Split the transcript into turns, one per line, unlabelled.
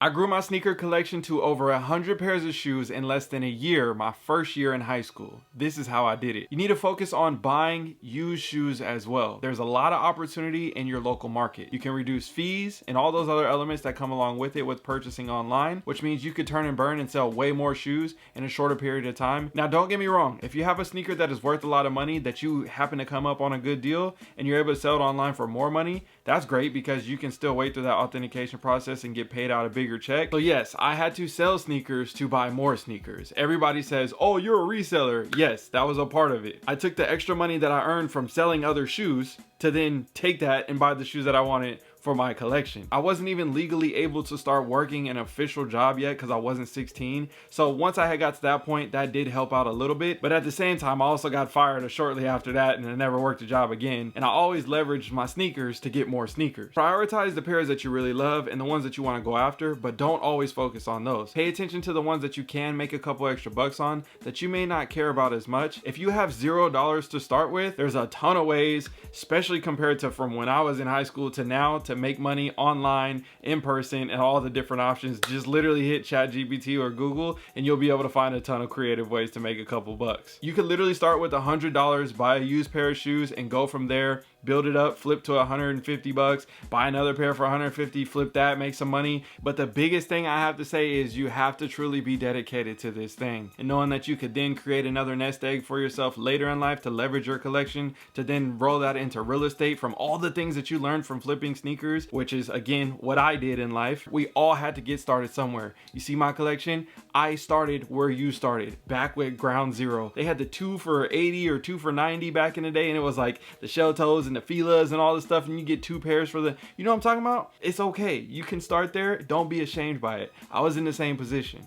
I grew my sneaker collection to over 100 pairs of shoes in less than a year, my first year in high school. This is how I did it. You need to focus on buying used shoes as well. There's a lot of opportunity in your local market. You can reduce fees and all those other elements that come along with it with purchasing online, which means you could turn and burn and sell way more shoes in a shorter period of time. Now, don't get me wrong. If you have a sneaker that is worth a lot of money that you happen to come up on a good deal and you're able to sell it online for more money, that's great because you can still wait through that authentication process and get paid out a bigger check. So yes, I had to sell sneakers to buy more sneakers. Everybody says, oh, you're a reseller. Yes, that was a part of it. I took the extra money that I earned from selling other shoes to then take that and buy the shoes that I wanted for my collection. I wasn't even legally able to start working an official job yet because I wasn't 16. So once I had got to that point, that did help out a little bit. But at the same time, I also got fired shortly after that and I never worked a job again. And I always leveraged my sneakers to get more sneakers. Prioritize the pairs that you really love and the ones that you want to go after, but don't always focus on those. Pay attention to the ones that you can make a couple extra bucks on that you may not care about as much. If you have $0 to start with, there's a ton of ways, especially compared to from when I was in high school to now, to make money online, in person, and all the different options. Just literally hit ChatGPT or Google and you'll be able to find a ton of creative ways to make a couple bucks. You could literally start with $100, buy a used pair of shoes and go from there, build it up, flip to 150 bucks, buy another pair for 150, flip that, make some money. But the biggest thing I have to say is you have to truly be dedicated to this thing, and knowing that you could then create another nest egg for yourself later in life to leverage your collection, to then roll that into real estate from all the things that you learned from flipping sneakers, which is again what I did in life. We all had to get started somewhere. You see my collection? I started where you started, back with ground zero. They had the 2 for 80 or 2 for 90 back in the day, and it was like the shell toes and the Fila's and all this stuff, and you get 2 pairs for the, you know what I'm talking about? It's okay. You can start there. Don't be ashamed by it. I was in the same position.